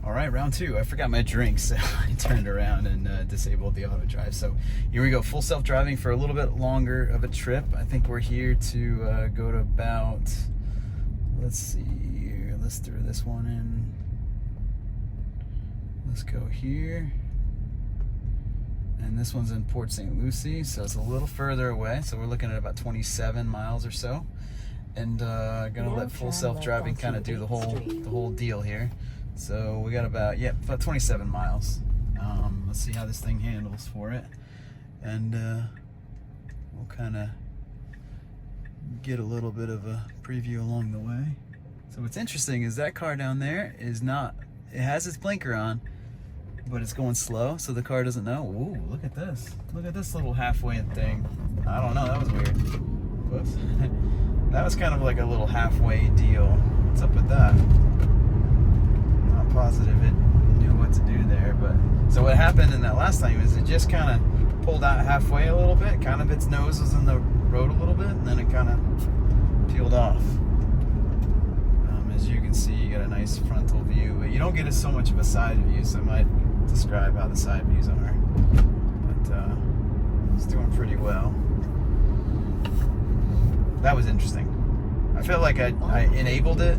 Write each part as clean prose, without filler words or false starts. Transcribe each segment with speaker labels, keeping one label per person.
Speaker 1: All right, round two. I forgot my drink, so I turned around and disabled the auto drive. So here we go, full self-driving for a little bit longer of a trip. I think we're here to go to about, let's see here, let's throw this one in. Let's go here. And this one's in Port St. Lucie, so it's a little further away. So we're looking at about 27 miles or so. And gonna let full self-driving kind of do the whole deal here. So we got about 27 miles. Let's see how this thing handles for it, and we'll kind of get a little bit of a preview along the way. So what's interesting is that car down there is not, it has its blinker on, but it's going slow, so the car doesn't know. Ooh, look at this little halfway thing. I don't know, that was weird. Whoops. That was kind of like a little halfway deal. What's up with that? Positive it knew what to do there, but so what happened in that last time is it just kind of pulled out halfway a little bit, kind of its nose was in the road a little bit, and then it kind of peeled off. As you can see, you got a nice frontal view, but you don't get so much of a side view, so I might describe how the side views are, but it's doing pretty well. That was interesting. I felt like I enabled it,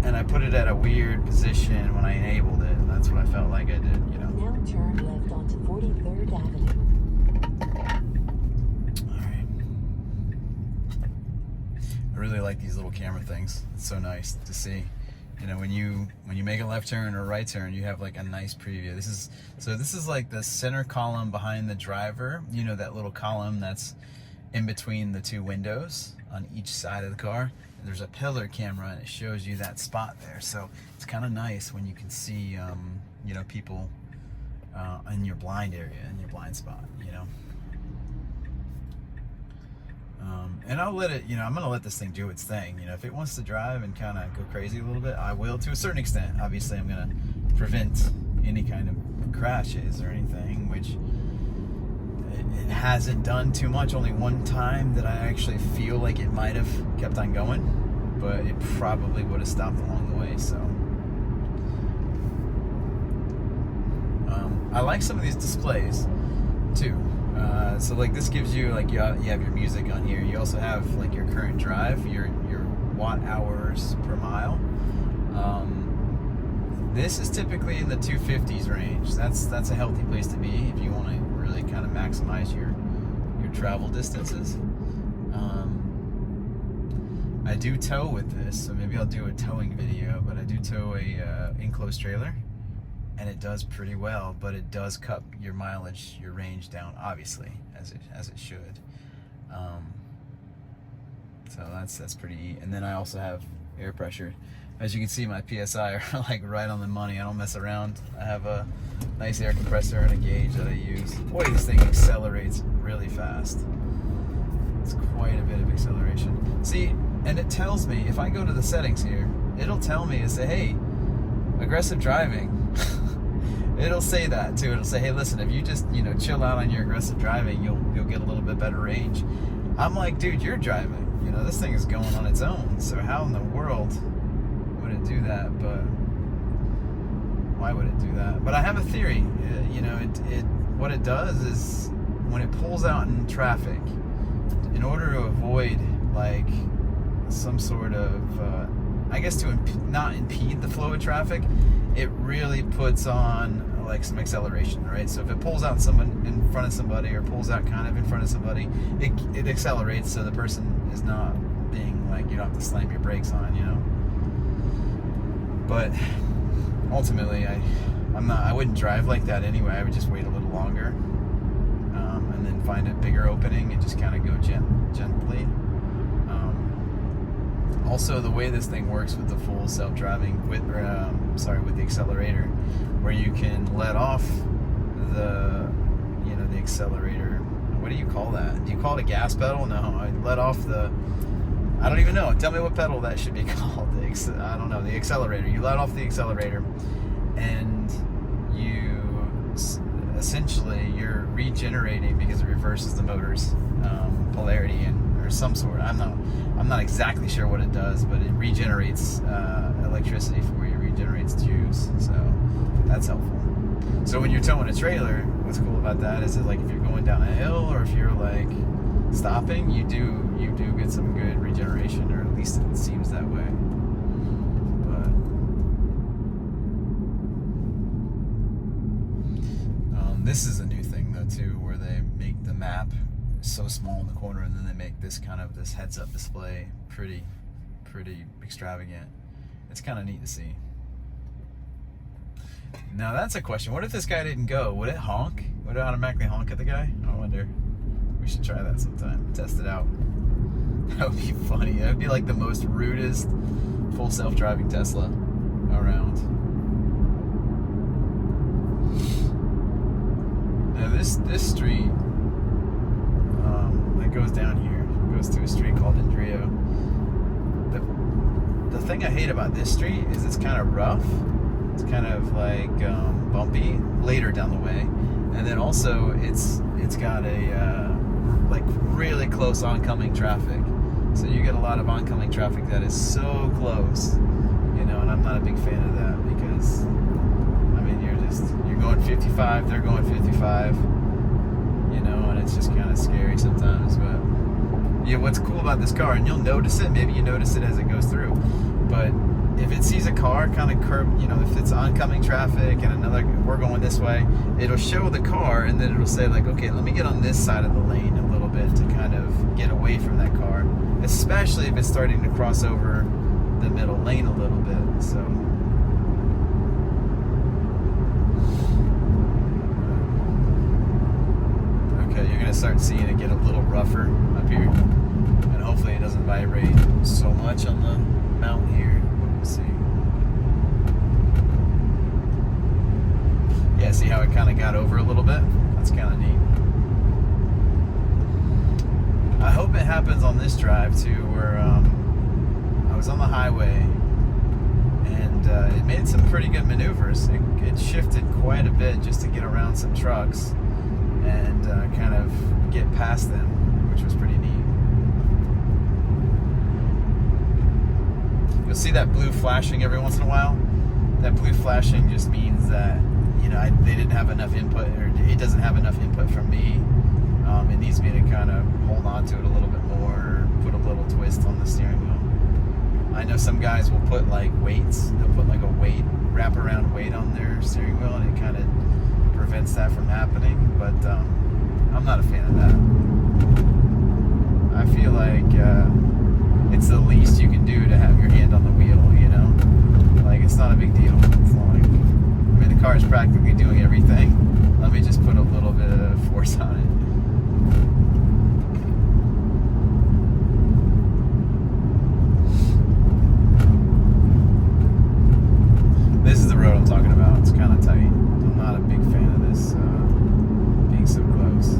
Speaker 1: and I put it at a weird position when I enabled it. And that's what I felt like I did, you know.
Speaker 2: Now turn left onto 43rd Avenue.
Speaker 1: All right. I really like these little camera things. It's so nice to see. You know, when you make a left turn or a right turn, you have like a nice preview. This is like the center column behind the driver. You know, that little column that's in between the two windows on each side of the car. There's a pillar camera and it shows you that spot there, so it's kind of nice when you can see you know, people in your blind area, in your blind spot, you know. And I'll let it, you know, I'm gonna let this thing do its thing. You know, if it wants to drive and kind of go crazy a little bit, I will, to a certain extent. Obviously I'm gonna prevent any kind of crashes or anything, which it hasn't done too much. Only one time that I actually feel like it might have kept on going, but it probably would have stopped along the way. So I like some of these displays too. So like this gives you, like, you have your music on here. You also have like your current drive, your watt hours per mile. This is typically in the 250s range. That's a healthy place to be if you want to really kind of maximize your travel distances. I do tow with this, so maybe I'll do a towing video, but I do tow a enclosed trailer, and it does pretty well, but it does cut your mileage, your range down, obviously, as it should. So that's pretty. And then I also have air pressure. As you can see, my PSI are like right on the money. I don't mess around. I have a nice air compressor and a gauge that I use. Boy, this thing accelerates really fast. It's quite a bit of acceleration. See, and it tells me, if I go to the settings here, it'll tell me, say, hey, aggressive driving. It'll say that too. It'll say, hey, listen, if you just, you know, chill out on your aggressive driving, you'll get a little bit better range. I'm like, dude, you're driving. You know, this thing is going on its own. So how in the world would it do that? But why would it do that? But I have a theory. You know, what it does is when it pulls out in traffic, in order to avoid like some sort of I guess to not impede the flow of traffic, it really puts on like some acceleration, right? So if it pulls out in front of somebody, or pulls out kind of in front of somebody, it accelerates, so the person is not being like, you don't have to slam your brakes on, you know. But ultimately, I wouldn't drive like that anyway. I would just wait a little longer, and then find a bigger opening and just kind of go gently. Also, the way this thing works with the full self-driving, with the accelerator, where you can let off the accelerator. What do you call that? Do you call it a gas pedal? No, I let off the, I don't even know. Tell me what pedal that should be called. I don't know. The accelerator. You let off the accelerator, and essentially you're regenerating, because it reverses the motor's polarity or some sort. I'm not exactly sure what it does, but it regenerates electricity for you. that's helpful. So when you're towing a trailer, what's cool about that is that, like, if you're going down a hill or if you're like stopping, you do get some good regeneration, or at least it seems that way. But this is a new thing though too, where they make the map so small in the corner, and then they make this kind of this heads-up display pretty extravagant. It's kind of neat to see. Now that's a question. What if this guy didn't go? Would it honk? Would it automatically honk at the guy? I wonder. We should try that sometime. Test it out. That would be funny. That would be like the most rudest full self-driving Tesla around. Now this street that goes down here goes to a street called Indrio. The thing I hate about this street is it's kind of rough. It's kind of like bumpy later down the way, and then also it's got a like really close oncoming traffic. So you get a lot of oncoming traffic that is so close, you know, and I'm not a big fan of that because I mean you're going 55, they're going 55, you know, and it's just kind of scary sometimes. But yeah, what's cool about this car, and you'll notice it, maybe you notice it as it goes through, but if it sees a car kind of curb, you know, if it's oncoming traffic and another, we're going this way, it'll show the car, and then it'll say like, okay, let me get on this side of the lane a little bit to kind of get away from that car, especially if it's starting to cross over the middle lane a little bit. So okay, you're gonna start seeing it get a little rougher up here, and hopefully it doesn't vibrate so much on the mount here. We'll see. Yeah, see how it kind of got over a little bit? That's kind of neat. I hope it happens on this drive too, where I was on the highway and it made some pretty good maneuvers. It shifted quite a bit just to get around some trucks and kind of get past them, which was pretty neat. You'll see that blue flashing every once in a while. That blue flashing just means that, you know, they didn't have enough input, or it doesn't have enough input from me. It needs me to kind of hold on to it a little bit more, or put a little twist on the steering wheel. I know some guys will put like weights. They'll put like a weight, wrap around weight on their steering wheel, and it kind of prevents that from happening. But I'm not a fan of that. I feel like it's the least you can do to have your hand on the wheel, you know? Like, it's not a big deal. It's not like, I mean, the car is practically doing everything. Let me just put a little bit of force on it. This is the road I'm talking about. It's kind of tight. I'm not a big fan of this being so close.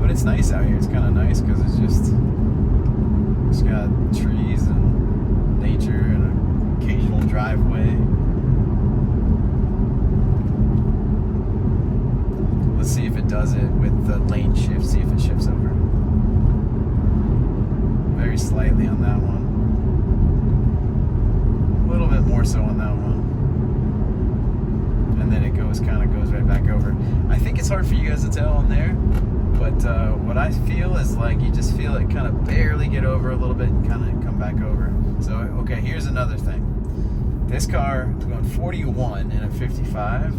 Speaker 1: But it's nice out here. It's kind of nice because it's got trees and nature and an occasional driveway. Let's see if it does it with the lane shift. See if it shifts over. Very slightly on that one. A little bit more so on that one. And then it kind of goes right back over. I think it's hard for you guys to tell on there, but what I feel is like you just feel it kind of barely get over a little bit and kind of come back over. So, okay, here's another thing. This car is going 41 in a 55.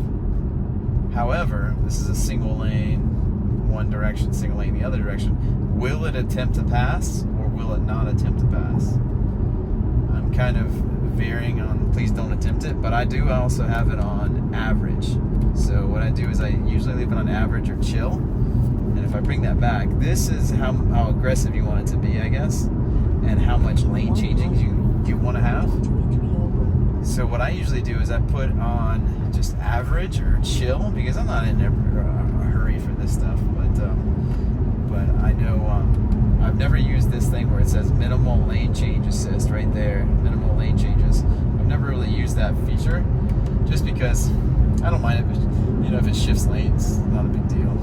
Speaker 1: However, this is a single lane, one direction, single lane the other direction. Will it attempt to pass, or will it not attempt to pass? I'm kind of varying on please don't attempt it, but I also have it on average. So what I do is I usually leave it on average or chill. And if I bring that back, this is how aggressive you want it to be, I guess, and how much lane changing you want to have. So what I usually do is I put on just average or chill, because I'm not in a hurry for this stuff. But I know I've never used this thing where it says minimal lane change assist right there, minimal lane changes. I've never really used that feature, just because I don't mind if it, you know, if it shifts lanes, not a big deal.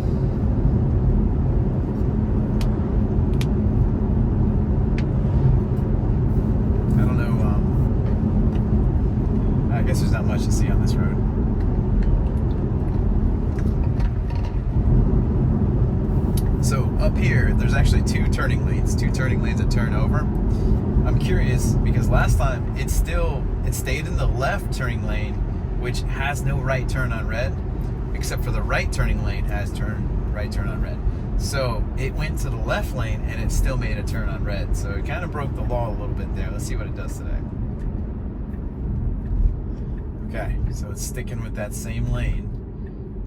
Speaker 1: I don't know much to see on this road. So up here, there's actually two turning lanes that turn over. I'm curious because last time it stayed in the left turning lane, which has no right turn on red, except for the right turning lane has right turn on red. So it went to the left lane and it still made a turn on red. So it kind of broke the law a little bit there. Let's see what it does today. Okay, so it's sticking with that same lane.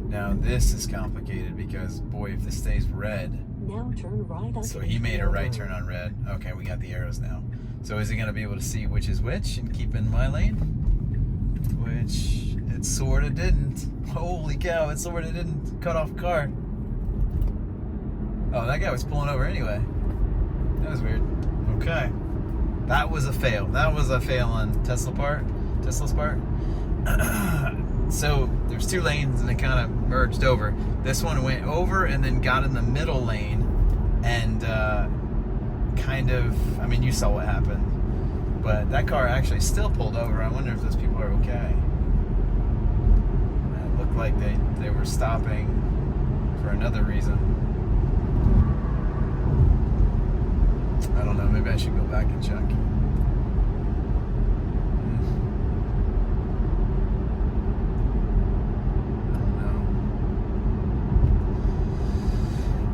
Speaker 1: Now this is complicated because, boy, if this stays red.
Speaker 2: Now turn right on.
Speaker 1: So he made a right turn on red. Okay, we got the arrows now. So is he going to be able to see which is which and keep in my lane? Which it sort of didn't. Holy cow, it sort of didn't. Cut off car. Oh, that guy was pulling over anyway. That was weird. Okay. That was a fail. That was a fail on Tesla's part. So there's two lanes and it kind of merged over. This one went over and then got in the middle lane and kind of, I mean, you saw what happened. But that car actually still pulled over. I wonder if those people are okay. It looked like they were stopping for another reason. I don't know, maybe I should go back and check.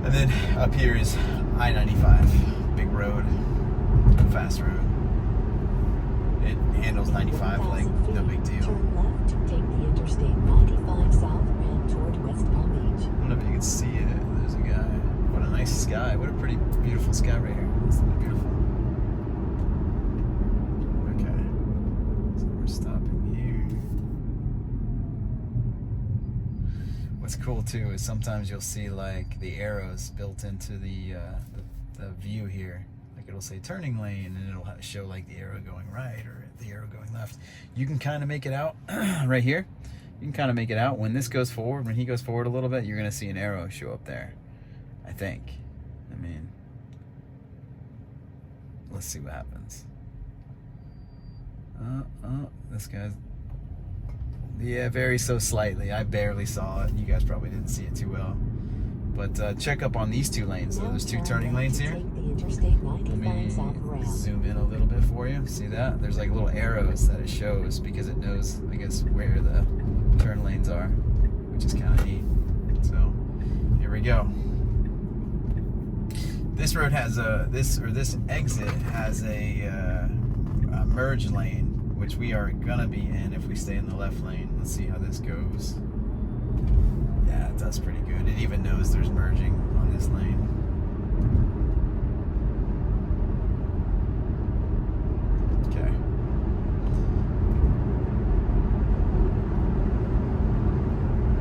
Speaker 1: And then up here is I-95, big road, fast road. It handles 95 like no big deal.
Speaker 2: Turn left to take the Interstate 95 southbound toward West Palm Beach.
Speaker 1: I don't know if you can see it. There's a guy. What a nice sky. What a pretty beautiful sky right here. It's beautiful. Okay. So we're stopping here. What's cool too is sometimes you'll see like the arrows built into the view here. Like it'll say turning lane and it'll show like the arrow going right or the arrow going left. You can kind of make it out right here. You can kind of make it out when this goes forward. When he goes forward a little bit, you're going to see an arrow show up there, I think. I mean, let's see what happens. This guy's, yeah, very so slightly. I barely saw it. You guys probably didn't see it too well. But check up on these two lanes. So there's two turning lanes here. Let me zoom in a little bit for you. See that? There's like little arrows that it shows because it knows, I guess, where the turn lanes are, which is kind of neat. So here we go. This road has this exit has a merge lane, which we are gonna be in if we stay in the left lane. Let's see how this goes. Yeah, it does pretty good. It even knows there's merging on this lane. Okay.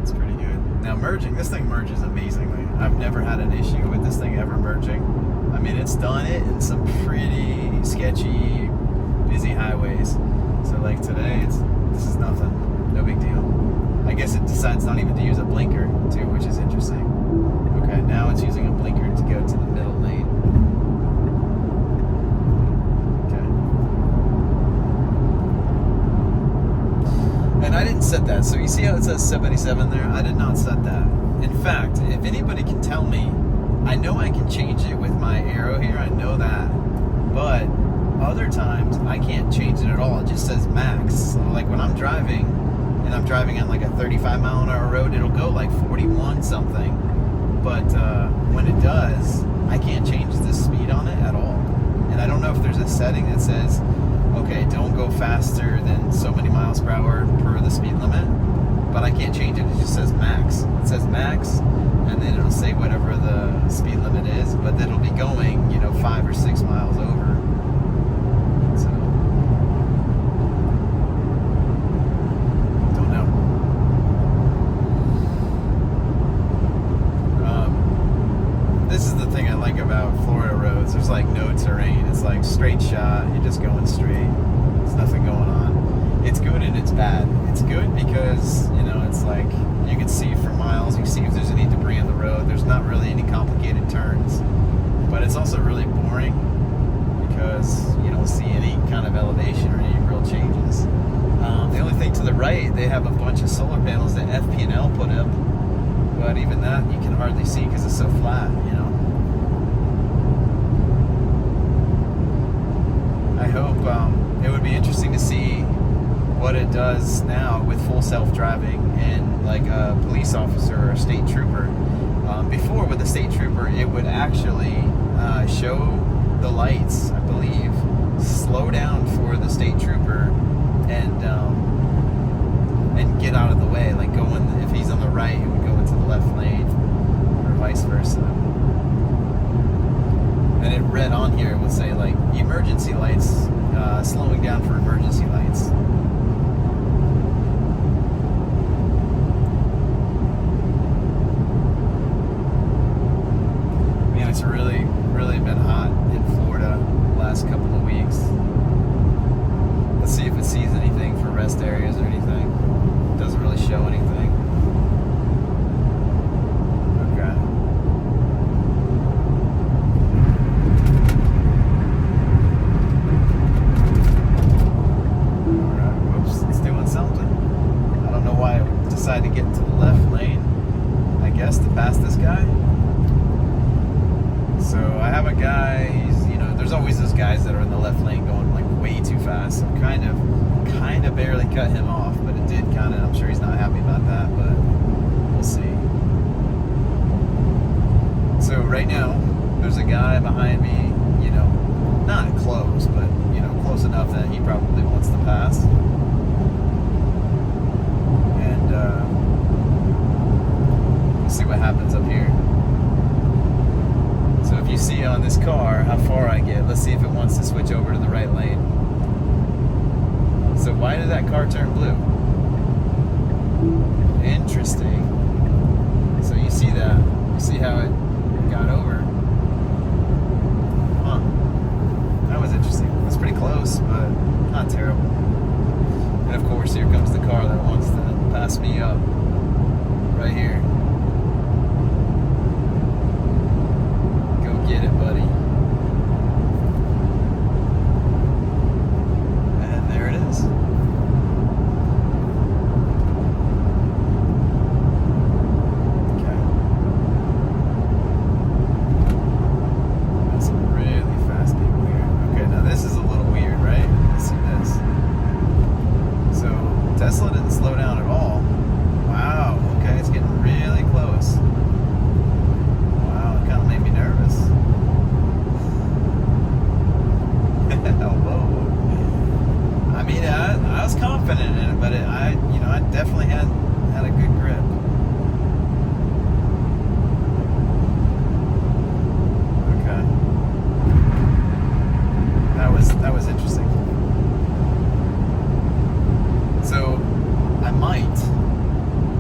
Speaker 1: It's pretty good. Now merging, this thing merges amazingly. I've never had an issue with this thing ever merging. I mean, it's done it in some pretty sketchy, busy highways. So like today, this is nothing, no big deal. I guess it decides not even to use a blinker too, which is interesting. Okay, now it's using a blinker to go to the middle lane. Okay. And I didn't set that. So you see how it says 77 there? I did not set that. In fact, if anybody can tell me, I know I can change it with my arrow here, I know that, but other times I can't change it at all. It just says max. So like when I'm driving, and I'm driving on like a 35-mile-an-hour road, it'll go like 41 something. But when it does, I can't change the speed on it at all. And I don't know if there's a setting that says, okay, don't go faster than so many miles per hour per the speed limit. But I can't change it. It just says max. It says max, and then it'll say whatever the speed limit is. But then it'll be going, 5 or 6 miles over. So this is the thing I like about Florida roads. There's like no terrain. It's like straight shot. You're just going straight. There's nothing going on. It's good and it's bad. It's good because, it's like you can see for miles. You see if there's any debris on the road. There's not really any complicated turns. But it's also really boring because you don't see any kind of elevation or any real changes. The only thing to the right, they have a bunch of solar panels that FP&L put up, but even that you can hardly see because it's so flat, you know. I hope it would be interesting to see what it does now with full self-driving and like a police officer or a state trooper. Before with the state trooper, it would actually show the lights, I believe, slow down for the state trooper and get out of the way. Like go in, if he's on the right, it would go into the left lane, or vice versa. And it read on here, it would say like emergency lights, slowing down for emergency lights. Man, it's really been hot in Florida the last couple of weeks. Let's see if it sees anything for rest areas or anything. It doesn't really show anything. Okay. Alright, whoops, it's doing something. I don't know why it decided to get into the left lane. I guess to pass this guy. So I have a guy, he's, you know, there's always those guys that are in the left lane going like way too fast. So kind of barely cut him off, but it did kind of, I'm sure he's not happy about that, but we'll see. So right now, there's a guy behind me, you know, not close, but, you know, close enough that he probably wants to pass. And we'll see what happens up here. So if you see on this car how far I get, let's see if it wants to switch over to the right lane. So why did that car turn blue? Interesting. So you see that. You see how it got over. Huh. That was interesting. That's pretty close, but not terrible. And of course, here comes the car that wants to pass me up. Right here. Get it, buddy. And there it is. Okay. That's some really fast people here. Okay, now this is a little weird, right? Let's see this. So Tesla didn't slow down at all. Wow, okay, it's getting really close. Wow, it kind of made me nervous. Whoa. I mean, I was confident in it, but I definitely had a good grip. Okay. That was interesting. So I might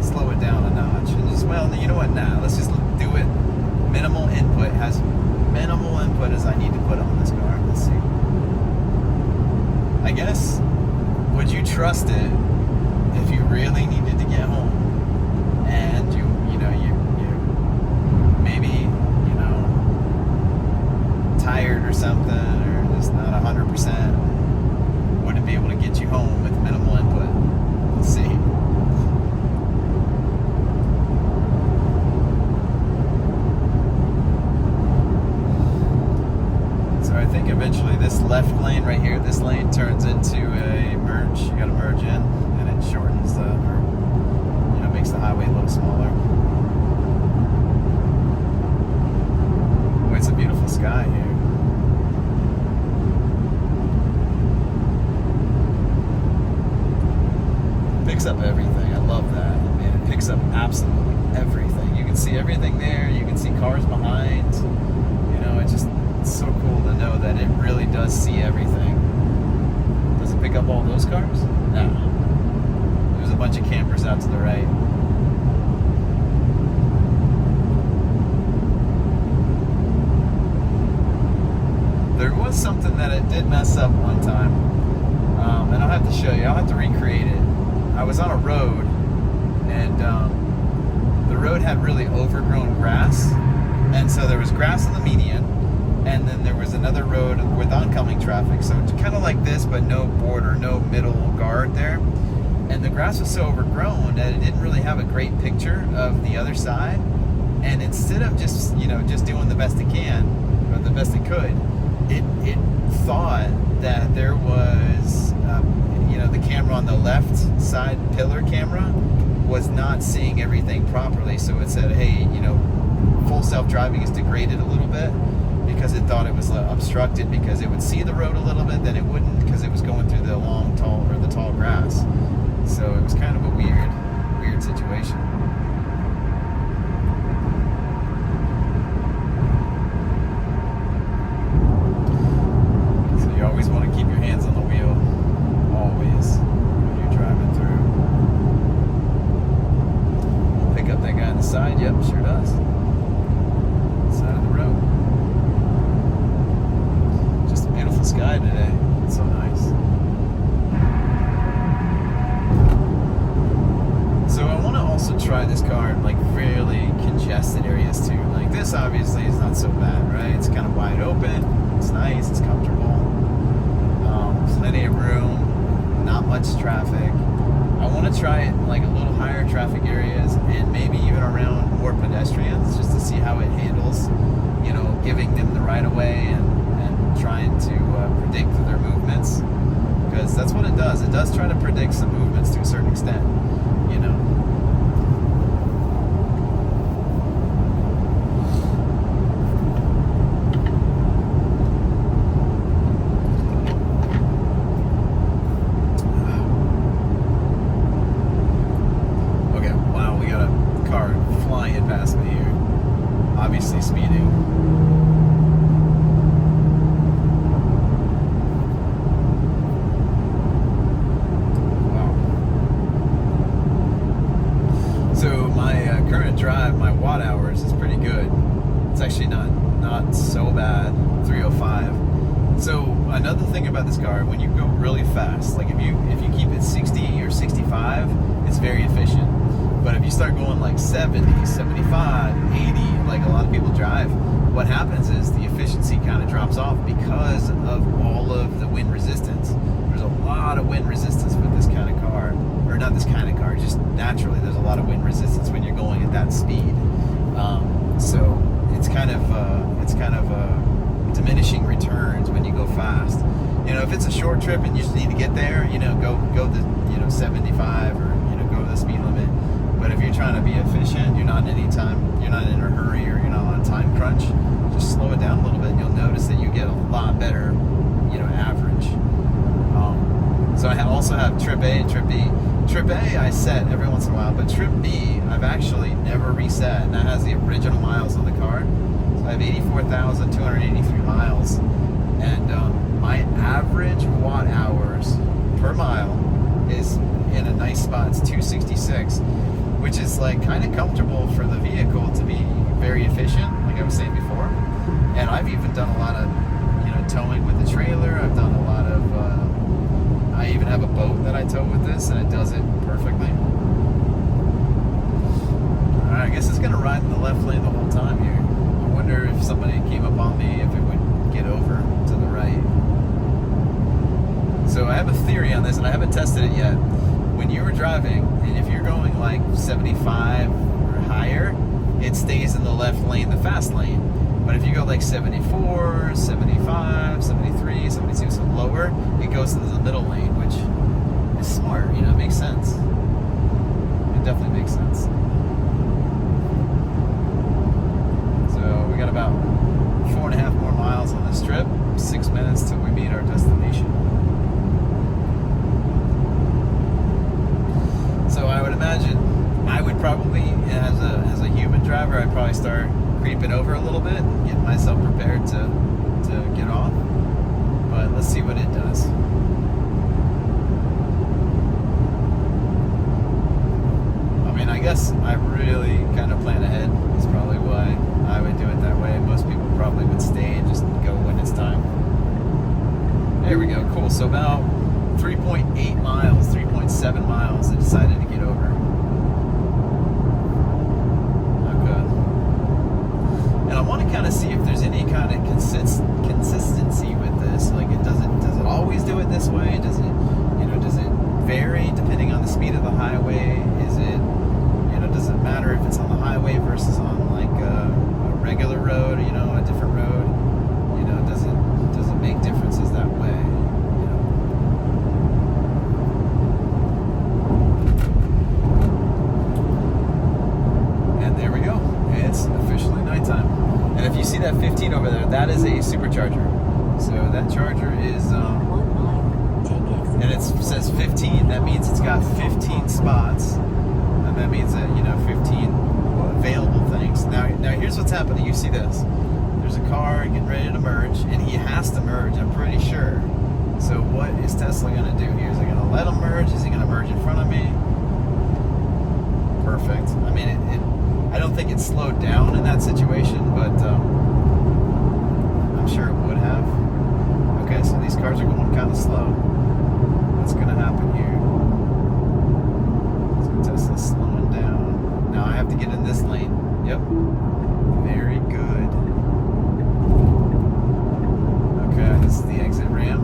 Speaker 1: slow it down a notch and just, well, you know what? Nah, let's just do it. Minimal input, has minimal input as I need to put on this car. Let's see. I guess, would you trust it if you really needed to get home and you maybe, you know, tired or something, or just not 100%, would it be able to get you home with minimal input? Let's see. So I think eventually this left lane right here, this lane turns into a merge. You gotta merge in, and it shortens the, or, you know, makes the highway a little smaller. Oh, it's a beautiful sky here. Picks up everything. I love that. Man, it picks up absolutely everything. You can see everything there. You can see cars behind. You know, it's so cool to know that it really does see everything. Does it pick up all those cars? No. There's a bunch of campers out to the right. There was something that it did mess up one time. And I'll have to show you. I'll have to recreate it. I was on a road, and the road had really overgrown grass. And so there was grass in the median, and then there was another road with oncoming traffic. So it's kind of like this, but no border, no middle guard there. and the grass was so overgrown that it didn't really have a great picture of the other side. And instead of just doing the best it can, or the best it could, it thought that there was the camera on the left side, pillar camera, was not seeing everything properly. So it said, hey, full self-driving is degraded a little bit, because it thought it was obstructed, because it would see the road a little bit, then it wouldn't, because it was going through the tall grass. So it was kind of a weird situation. So you always want to keep your hands on the wheel, always, when you're driving through. We'll pick up that guy on the side. Yep, sure does. Side of the road. Just a beautiful sky today. It's so nice. So I want to also try this car in like really congested areas too. Like this obviously is not so bad, right? It's kind of wide open. It's nice. It's comfortable. Plenty of room. Not much traffic. I want to try it in like a little higher traffic areas, and maybe even around more pedestrians, just to see how it handles, giving them the right of way and trying to predict their movements, because that's what it does. It does try to predict some movements to a certain extent, Okay, wow, we got a car flying past me here, obviously speeding. So my current drive, my watt hours is pretty good. It's actually not so bad, 305. So another thing about this car, when you go really fast, like if you keep it 60 or 65, it's very efficient. But if you start going like 70, 75, 80, like a lot of people drive, what happens is the efficiency kind of drops off because of all of the wind resistance. There's a lot of wind resistance with this kind of car, or not this kind of car, just naturally there's a lot of wind resistance when you're going at that speed. So it's kind of diminishing returns when you go fast. If it's a short trip and you just need to get there, go the 75 or go the speed limit. But if you're trying to be efficient, you're not in a hurry, or you're not on a time crunch, just slow it down a little bit, and you'll notice that you get a lot better, average. So I also have Trip A and Trip B. Trip A I set every once in a while, but Trip B I've actually never reset, and that has the original miles on the car. So I have 84,283 miles, and my average watt hours per mile is in a nice spot. It's 266, which is like kind of comfortable for the vehicle to be very efficient, like I was saying before. And I've even done a lot of towing with the trailer. I've done a lot of I even have a boat that I tow with this, and it does it perfectly. Alright, I guess it's gonna ride in the left lane the whole time here. I wonder if somebody came up on me, if it would get over to the right. So I have a theory on this, and I haven't tested it yet. When you were driving, and if you're going like 75 or higher, it stays in the left lane, the fast lane. But if you go like 74, 75, 73, 72, so lower, it goes to the middle lane, which is smart, it makes sense. It definitely makes sense. So we got about 4.5 more miles on this trip, 6 minutes till we meet our destination. So I would imagine I would probably, as a human driver, I'd probably start creeping over a little bit, getting myself prepared to get off. But let's see what it does. I mean, I guess I really kind of plan ahead. That's probably why I would do it that way. Most people probably would stay and just go when it's time. There we go, cool. So about 3.8 miles, 3.7 miles, I decided to get over. And I want to kind of see if there's any kind of consistency with this. Like, does it always do it this way? Does it vary depending on the speed that is a supercharger. So that charger is,
Speaker 2: 1 mile. Take exit.
Speaker 1: and it says 15. That means it's got 15 spots, and that means that 15 available things. Now here's what's happening. You see this? There's a car getting ready to merge, and he has to merge. I'm pretty sure. So what is Tesla going to do here? Is he going to let him merge? Is he going to merge in front of me? Perfect. I mean, I don't think it slowed down in that situation, but I'm sure it would have. Okay, so these cars are going kind of slow. What's going to happen here? So Tesla's slowing down. Now I have to get in this lane. Yep. Very good. Okay, this is the exit ramp.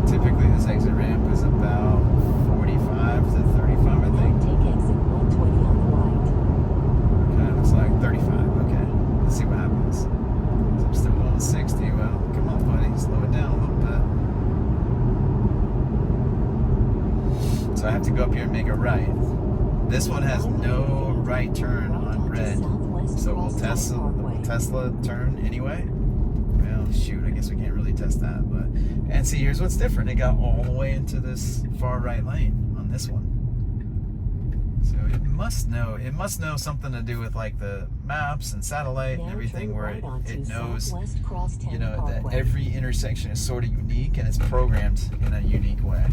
Speaker 1: Typically this exit ramp is about 45 to 35, I think.
Speaker 2: Take exit 120 on the right.
Speaker 1: Okay, looks like 35. Okay, let's see what happens. So I'm still going 60. Well, come on, buddy, slow it down a little bit. So I have to go up here and make a right. This one has no right turn on red. So will Tesla turn anyway? Well, shoot, I guess we can't really test that. But and see, here's what's different. It got all the way into this far right lane on this one. So it must know something to do with like the maps and satellite and everything, where it knows, that every intersection is sort of unique and it's programmed in a unique way.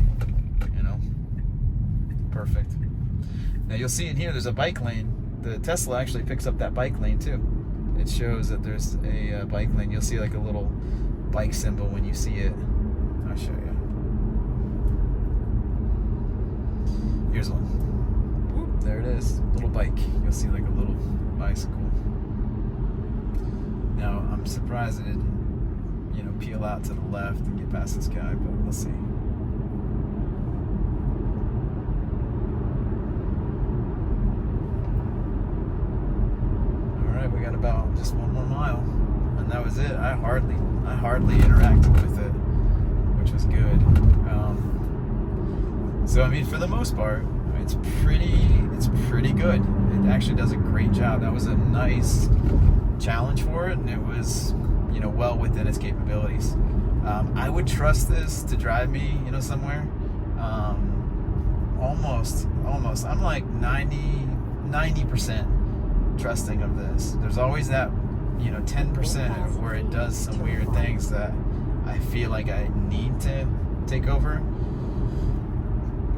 Speaker 1: Perfect. Now you'll see in here there's a bike lane. The Tesla actually picks up that bike lane too. It shows that there's a bike lane. You'll see like a little bike symbol when you see it. I'll show you. Here's one. There it is, little bike. You'll see like a little bicycle. Now I'm surprised it didn't, peel out to the left and get past this guy, but we'll see. All right, we got about just 1 more mile, and that was it. I hardly interacted with it, which was good. So I mean, for the most part, it's pretty good. It actually does a great job. That was a nice challenge for it, and it was, well within its capabilities. I would trust this to drive me, somewhere. Almost. I'm like 90% trusting of this. There's always that, 10% where it does some weird things that I feel like I need to take over.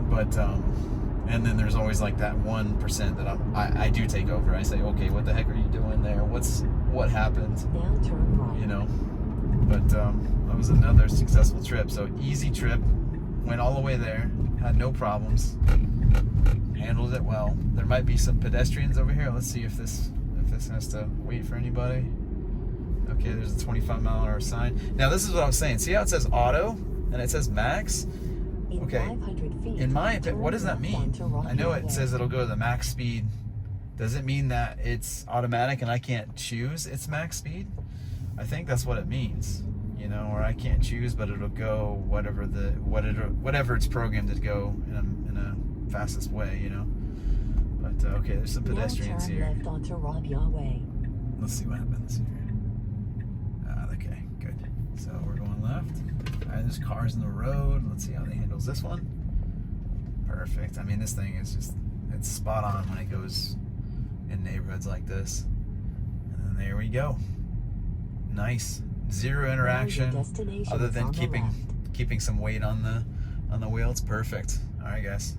Speaker 1: But and then there's always like that 1% that I do take over. I say, okay, what the heck are you doing there? What happened?
Speaker 2: Now turn right.
Speaker 1: But that was another successful trip. So easy trip, went all the way there, had no problems, handled it well. There might be some pedestrians over here. Let's see if this has to wait for anybody. Okay, there's a 25-mile-an-hour sign. Now this is what I was saying. See how it says auto and it says max? Okay. In my opinion, what does that mean? I know it says it'll go to the max speed. Does it mean that it's automatic and I can't choose its max speed? I think that's what it means, or I can't choose, but it'll go whatever it's programmed to go in a fastest way, But okay, there's some pedestrians here.
Speaker 2: Left onto Rabia Way.
Speaker 1: Let's see what happens here. Okay, good. So we're going left. All right, there's cars in the road. Let's see how they handles this one. Perfect. I mean, this thing is it's spot on when it goes in neighborhoods like this. And then there we go. Nice. Zero interaction other than keeping some weight on the wheel. It's perfect. All right, guys.